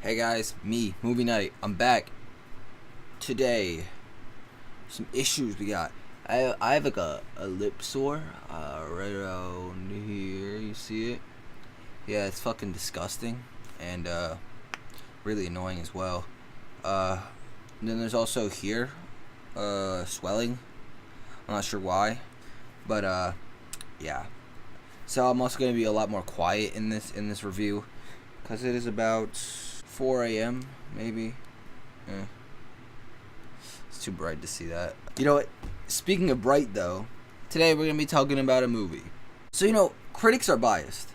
Hey guys, me, Movie9te. I'm back today. Some issues we got. I have like a lip sore right around here. You see it? Yeah, it's fucking disgusting and really annoying as well. And then there's also here swelling. I'm not sure why, but yeah. So I'm also gonna be a lot more quiet in this review because it is about 4 a.m. maybe. It's too bright to see that. You know what? Speaking of bright though, today we're gonna be talking about a movie. So critics are biased.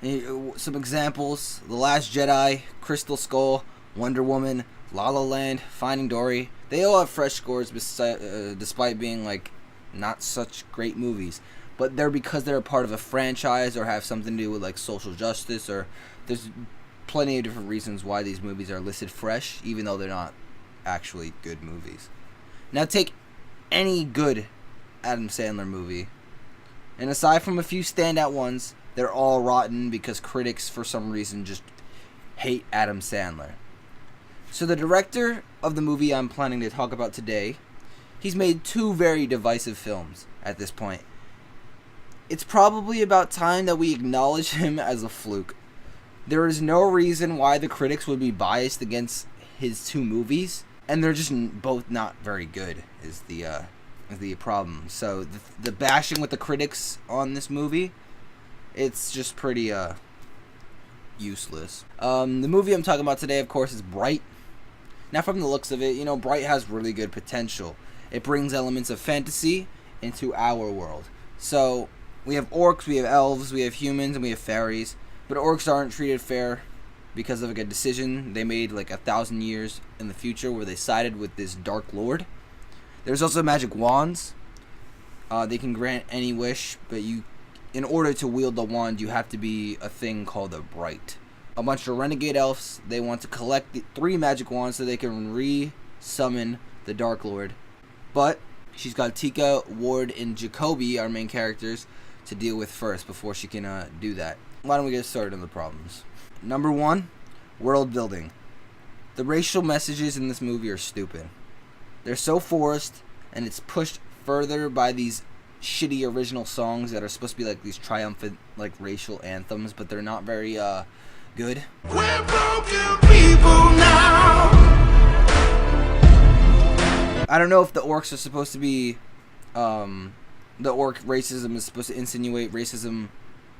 Some examples: The Last Jedi, Crystal Skull, Wonder Woman, La La Land, Finding Dory. They all have fresh scores despite being like not such great movies. But because they're a part of a franchise or have something to do with like social justice, or there's plenty of different reasons why these movies are listed fresh, even though they're not actually good movies. Now take any good Adam Sandler movie, and aside from a few standout ones, they're all rotten because critics for some reason just hate Adam Sandler. So the director of the movie I'm planning to talk about today, he's made two very divisive films at this point. It's probably about time that we acknowledge him as a fluke. There is no reason why the critics would be biased against his two movies, and they're just both not very good is the problem. So the bashing with the critics on this movie, it's just pretty useless. The movie I'm talking about today, of course, is Bright. Now from the looks of it, Bright has really good potential. It brings elements of fantasy into our world. So we have orcs, we have elves, we have humans, and we have fairies. But orcs aren't treated fair because of a decision they made like 1,000 years in the future where they sided with this Dark Lord. There's also magic wands. They can grant any wish, but in order to wield the wand, you have to be a thing called a Bright. A bunch of renegade elves, they want to collect the 3 magic wands so they can re-summon the Dark Lord. But she's got Tika, Ward, and Jacoby, our main characters, to deal with first before she can do that. Why don't we get started on the problems? Number 1, world building. The racial messages in this movie are stupid. They're so forced, and it's pushed further by these shitty original songs that are supposed to be like these triumphant like racial anthems, but they're not very good. We're broken people now. I don't know if the orcs are supposed to be the orc racism is supposed to insinuate racism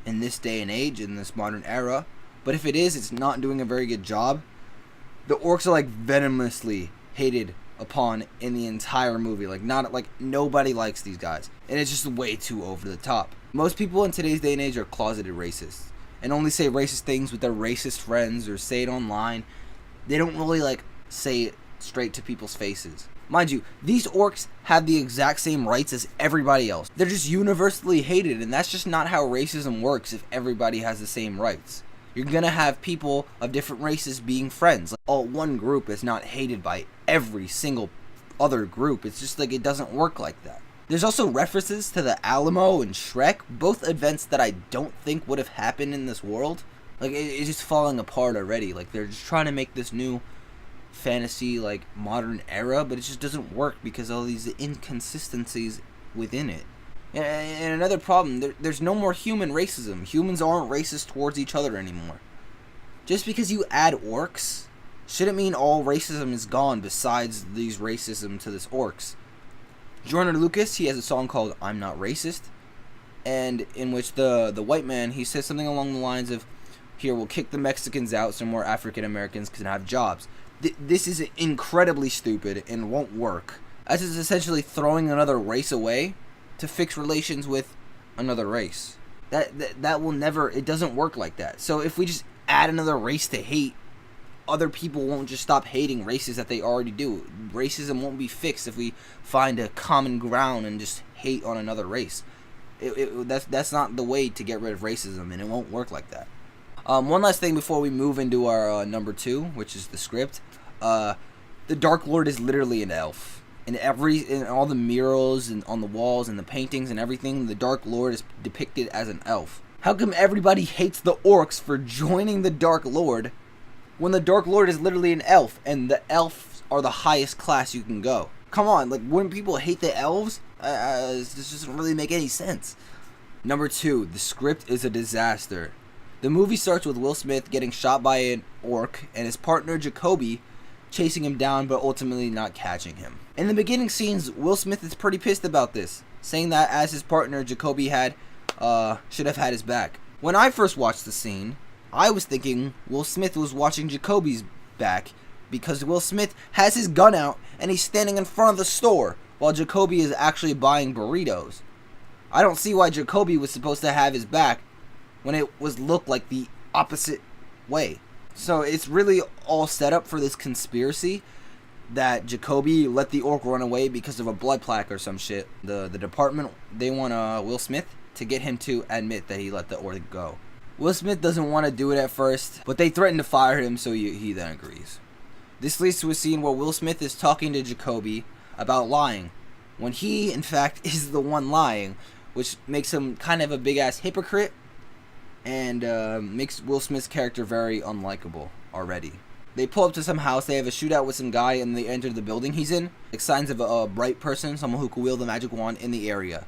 in this day and age, in this modern era, but if it is, it's not doing a very good job. The orcs are like venomously hated upon in the entire movie. Nobody likes these guys, and it's just way too over the top. Most people in today's day and age are closeted racists and only say racist things with their racist friends or say it online. They don't really say it straight to people's faces. Mind you, these orcs have the exact same rights as everybody else. They're just universally hated, and that's just not how racism works if everybody has the same rights. You're gonna have people of different races being friends. All one group is not hated by every single other group. It's just it doesn't work like that. There's also references to the Alamo and Shrek, both events that I don't think would have happened in this world. It's just falling apart already. They're just trying to make this new fantasy modern era, but it just doesn't work because of all these inconsistencies within it. And another problem, there's no more human racism. Humans aren't racist towards each other anymore. Just because you add orcs shouldn't mean all racism is gone besides these racism to this orcs. Jordan Lucas, he has a song called I'm Not Racist, and in which the white man, he says something along the lines of, here, we'll kick the Mexicans out so more African Americans can have jobs. This is incredibly stupid and won't work, as it's essentially throwing another race away to fix relations with another race. That will never, it doesn't work like that. So if we just add another race to hate, other people won't just stop hating races that they already do. Racism won't be fixed if we find a common ground and just hate on another race. That's not the way to get rid of racism, and it won't work like that. One last thing before we move into our number 2, which is the script. The Dark Lord is literally an elf. In all the murals and on the walls and the paintings and everything, the Dark Lord is depicted as an elf. How come everybody hates the orcs for joining the Dark Lord when the Dark Lord is literally an elf, and the elves are the highest class you can go? Come on, like, wouldn't people hate the elves? This doesn't really make any sense. Number 2, the script is a disaster. The movie starts with Will Smith getting shot by an orc and his partner Jacoby chasing him down but ultimately not catching him. In the beginning scenes, Will Smith is pretty pissed about this, saying that as his partner Jacoby should have had his back. When I first watched the scene, I was thinking Will Smith was watching Jacoby's back because Will Smith has his gun out and he's standing in front of the store while Jacoby is actually buying burritos. I don't see why Jacoby was supposed to have his back when it looked like the opposite way. So it's really all set up for this conspiracy that Jacoby let the orc run away because of a blood plaque or some shit. The department, they want Will Smith to get him to admit that he let the orc go. Will Smith doesn't want to do it at first, but they threaten to fire him, so he then agrees. This leads to a scene where Will Smith is talking to Jacoby about lying, when he, in fact, is the one lying, which makes him kind of a big-ass hypocrite, and makes Will Smith's character very unlikable already. They pull up to some house, they have a shootout with some guy, and they enter the building he's in. Like signs of a bright person, someone who can wield the magic wand in the area.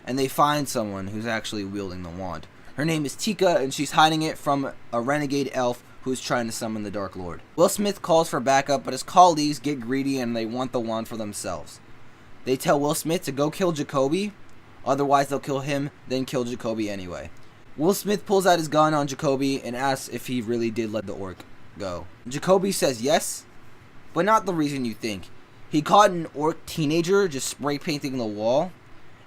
And they find someone who's actually wielding the wand. Her name is Tika, and she's hiding it from a renegade elf who's trying to summon the Dark Lord. Will Smith calls for backup, but his colleagues get greedy and they want the wand for themselves. They tell Will Smith to go kill Jacoby, otherwise they'll kill him, then kill Jacoby anyway. Will Smith pulls out his gun on Jacoby and asks if he really did let the orc go. Jacoby says yes, but not the reason you think. He caught an orc teenager just spray painting the wall,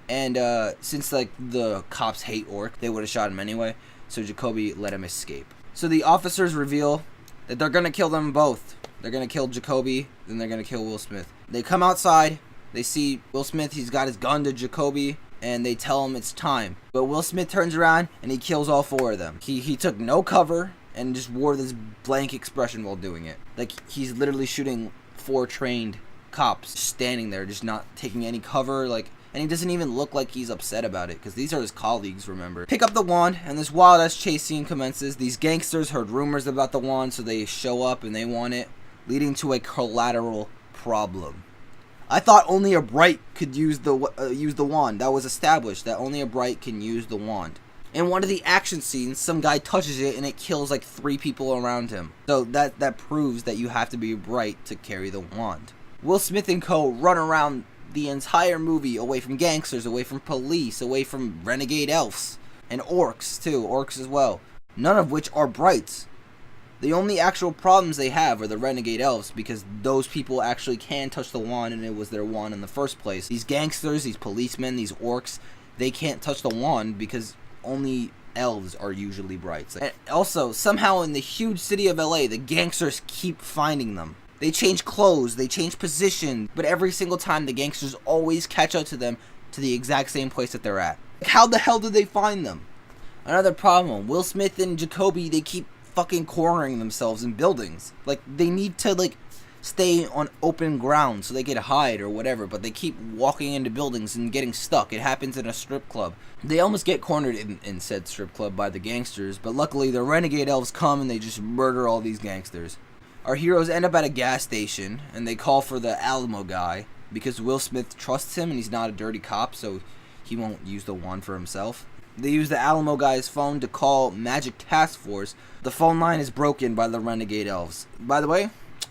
and since like the cops hate orc, they would have shot him anyway, so Jacoby let him escape. So the officers reveal that they're gonna kill them both. They're gonna kill Jacoby, then they're gonna kill Will Smith. They come outside, they see Will Smith, he's got his gun to Jacoby, and they tell him it's time. But Will Smith turns around and he kills all 4 of them. He took no cover and just wore this blank expression while doing it. Like he's literally shooting 4 trained cops standing there, just not taking any cover, like, and he doesn't even look like he's upset about it, because these are his colleagues, remember. Pick up the wand, and this wild-ass chase scene commences. These gangsters heard rumors about the wand, so they show up and they want it, leading to a collateral problem. I thought only a bright could use the wand. That was established, that only a bright can use the wand. In one of the action scenes, some guy touches it and it kills like 3 people around him. So that proves that you have to be bright to carry the wand. Will Smith and co. run around the entire movie away from gangsters, away from police, away from renegade elves, and orcs too, orcs as well. None of which are brights. The only actual problems they have are the renegade elves, because those people actually can touch the wand and it was their wand in the first place. These gangsters, these policemen, these orcs, they can't touch the wand because only elves are usually brights. And also, somehow in the huge city of LA, the gangsters keep finding them. They change clothes, they change position, but every single time the gangsters always catch up to them to the exact same place that they're at. How the hell did they find them? Another problem, Will Smith and Jacoby, they keep fucking cornering themselves in buildings. Like, they need to, like, stay on open ground so they can hide or whatever, but they keep walking into buildings and getting stuck. It happens in a strip club. They almost get cornered in said strip club by the gangsters, but luckily the renegade elves come and they just murder all these gangsters. Our heroes end up at a gas station, and they call for the Alamo guy, because Will Smith trusts him, and he's not a dirty cop, so he won't use the wand for himself. They use the Alamo guy's phone to call Magic Task Force. The phone line is broken by the renegade elves. By the way,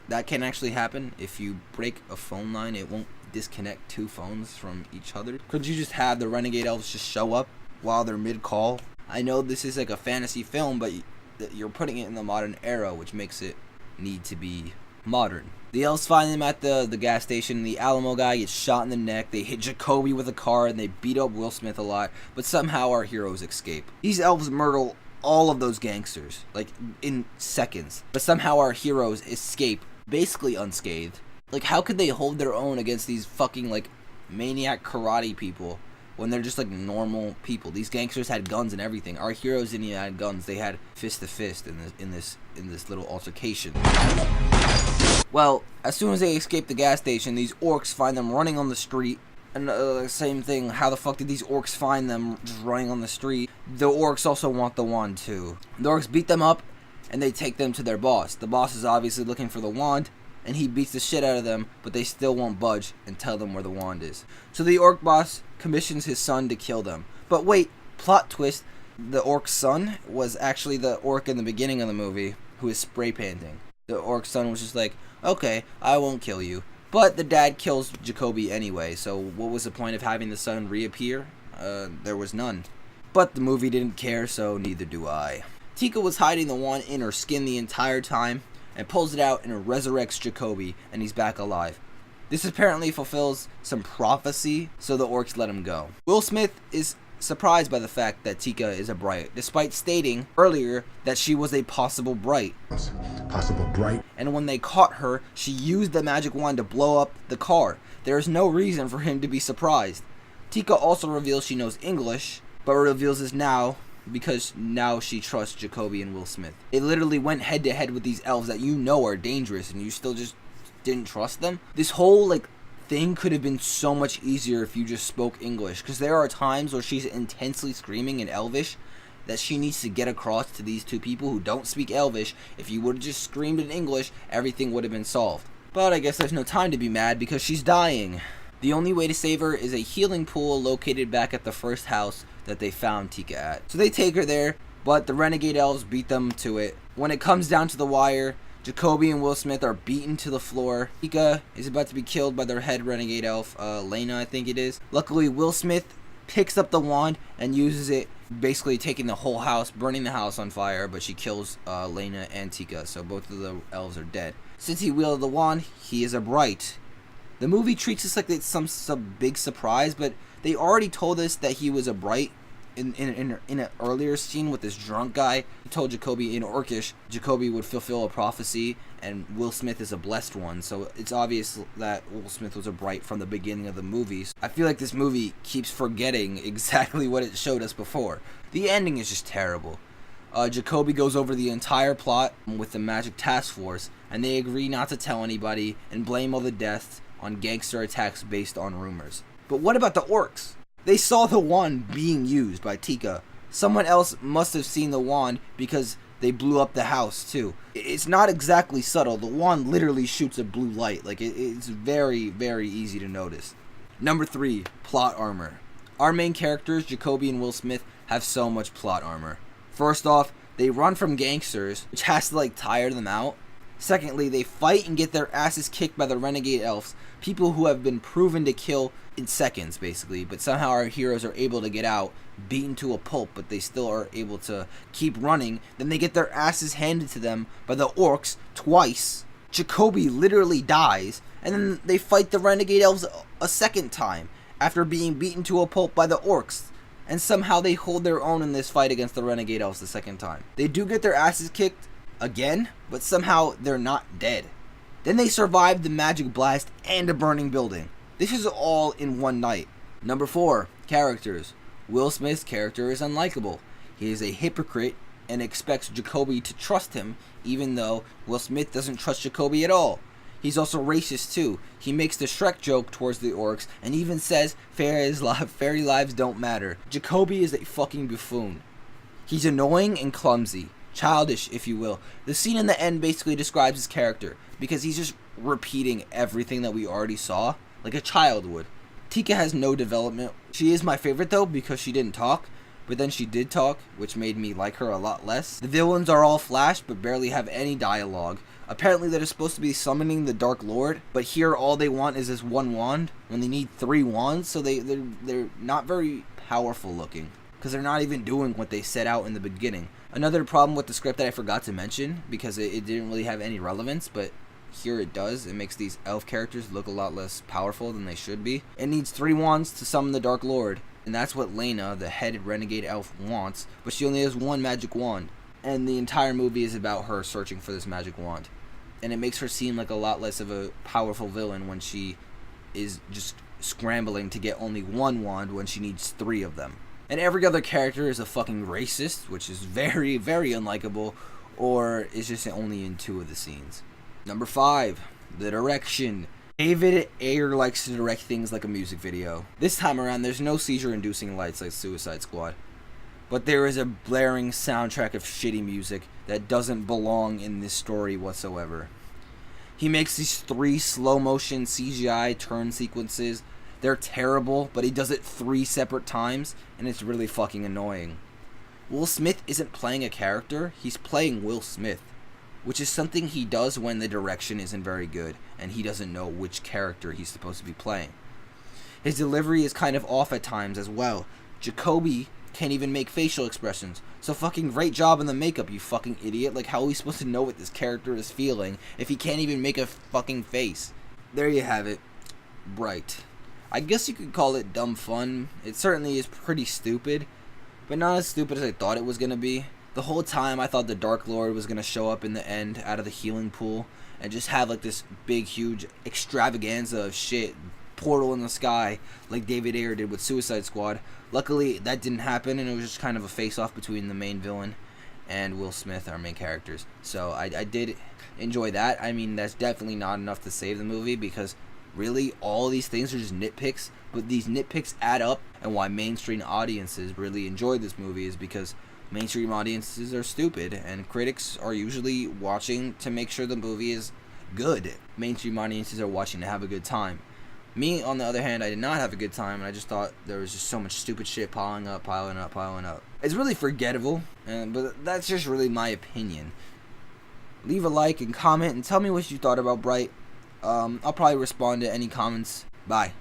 that can actually happen. If you break a phone line, it won't disconnect 2 phones from each other. Could you just have the renegade elves just show up while they're mid-call? I know this is like a fantasy film, but you're putting it in the modern era, which makes it need to be modern. The elves find them at the gas station. The Alamo guy gets shot in the neck. They hit Jacoby with a car and they beat up Will Smith a lot, but somehow our heroes escape. These elves murder all of those gangsters, like, in seconds, but somehow our heroes escape basically unscathed. Like, how could they hold their own against these fucking, like, maniac karate people when they're just like normal people? These gangsters had guns and everything. Our heroes didn't even have guns. They had fist to fist in this little altercation. Well, as soon as they escape the gas station, these orcs find them running on the street. And same thing, how the fuck did these orcs find them just running on the street? The orcs also want the wand too. The orcs beat them up, and they take them to their boss. The boss is obviously looking for the wand, and he beats the shit out of them, but they still won't budge and tell them where the wand is. So the orc boss commissions his son to kill them. But wait, plot twist, the orc's son was actually the orc in the beginning of the movie who is spray painting. The orc's son was just like, okay, I won't kill you. But the dad kills Jacoby anyway, so what was the point of having the son reappear? There was none. But the movie didn't care, so neither do I. Tika was hiding the wand in her skin the entire time, and pulls it out and resurrects Jacoby, and he's back alive. This apparently fulfills some prophecy, so the orcs let him go. Will Smith is surprised by the fact that Tika is a Bright, despite stating earlier that she was a possible Bright. And when they caught her, she used the magic wand to blow up the car. There is no reason for him to be surprised. Tika also reveals she knows English, but reveals this now because now she trusts Jacoby and Will Smith. It literally went head to head with these elves that you know are dangerous, and you still just didn't trust them. This whole thing could have been so much easier if you just spoke English, because there are times where she's intensely screaming in Elvish that she needs to get across to these two people who don't speak Elvish. If you would have just screamed in English, everything would have been solved. But I guess there's no time to be mad because she's dying. The only way to save her is a healing pool located back at the first house that they found Tika at. So they take her there, but the renegade elves beat them to it. When it comes down to the wire, Jacoby and Will Smith are beaten to the floor. Tika is about to be killed by their head renegade elf, Lena, I think it is. Luckily, Will Smith picks up the wand and uses it, basically taking the whole house, burning the house on fire, but she kills Lena and Tika, so both of the elves are dead. Since he wielded the wand, he is a Bright. The movie treats this like it's some big surprise, but they already told us that he was a Bright in an earlier scene with this drunk guy. He told Jacoby in Orcish Jacoby would fulfill a prophecy, and Will Smith is a blessed one, so it's obvious that Will Smith was a Bright from the beginning of the movies. I feel like this movie keeps forgetting exactly what it showed us before. The ending is just terrible. Jacoby goes over the entire plot with the Magic Task Force, and they agree not to tell anybody and blame all the deaths on gangster attacks based on rumors. But what about the orcs? They saw the wand being used by Tika. Someone else must have seen the wand because they blew up the house too. It's not exactly subtle. The wand literally shoots a blue light. It's very, very easy to notice. Number 3, plot armor. Our main characters, Jacoby and Will Smith, have so much plot armor. First off, they run from gangsters, which has to tire them out. Secondly, they fight and get their asses kicked by the renegade elves, people who have been proven to kill in seconds, basically, but somehow our heroes are able to get out, beaten to a pulp, but they still are able to keep running. Then they get their asses handed to them by the orcs twice. Jacoby literally dies, and then they fight the renegade elves a second time, after being beaten to a pulp by the orcs. And somehow they hold their own in this fight against the renegade elves the second time. They do get their asses kicked again, but somehow they're not dead. Then they survive the magic blast and a burning building. This is all in one night. Number 4, characters. Will Smith's character is unlikable. He is a hypocrite and expects Jacoby to trust him, even though Will Smith doesn't trust Jacoby at all. He's also racist too. He makes the Shrek joke towards the orcs and even says fairy lives don't matter. Jacoby is a fucking buffoon. He's annoying and clumsy. Childish, if you will. The scene in the end basically describes his character, because he's just repeating everything that we already saw, like a child would. Tika has no development. She is my favorite though, because she didn't talk, but then she did talk, which made me like her a lot less. The villains are all Flash, but barely have any dialogue. Apparently they're supposed to be summoning the Dark Lord, but here all they want is this one wand, when they need 3 wands, so they're not very powerful looking, because they're not even doing what they set out in the beginning. Another problem with the script that I forgot to mention, because it didn't really have any relevance, but here it does. It makes these elf characters look a lot less powerful than they should be. It needs 3 wands to summon the Dark Lord, and that's what Lena, the head renegade elf, wants, but she only has 1 magic wand. And the entire movie is about her searching for this magic wand. And it makes her seem like a lot less of a powerful villain when she is just scrambling to get only 1 wand when she needs 3 of them. And every other character is a fucking racist, which is very, very unlikable, or is just only in 2 of the scenes. Number 5, the direction. David Ayer likes to direct things like a music video. This time around, there's no seizure-inducing lights like Suicide Squad. but there is a blaring soundtrack of shitty music that doesn't belong in this story whatsoever. He makes these 3 slow motion CGI turn sequences. They're terrible, but he does it 3 separate times, and it's really fucking annoying. Will Smith isn't playing a character, he's playing Will Smith, which is something he does when the direction isn't very good, and he doesn't know which character he's supposed to be playing. His delivery is kind of off at times as well. Jacoby can't even make facial expressions. So fucking great job on the makeup, you fucking idiot. Like, how are we supposed to know what this character is feeling if he can't even make a fucking face? There you have it. Bright. I guess you could call it dumb fun. It certainly is pretty stupid, but not as stupid as I thought it was going to be. The whole time I thought the Dark Lord was going to show up in the end out of the healing pool and just have like this big, huge extravaganza of shit, portal in the sky, like David Ayer did with Suicide Squad. Luckily, that didn't happen, and it was just kind of a face-off between the main villain and Will Smith, our main characters. So I did enjoy that. I mean, that's definitely not enough to save the movie, because really, all these things are just nitpicks, but these nitpicks add up, and why mainstream audiences really enjoy this movie is because mainstream audiences are stupid, and critics are usually watching to make sure the movie is good. Mainstream audiences are watching to have a good time. Me, on the other hand, I did not have a good time, and I just thought there was just so much stupid shit piling up. It's really forgettable, but that's just really my opinion. Leave a like and comment and tell me what you thought about Bright. I'll probably respond to any comments. Bye.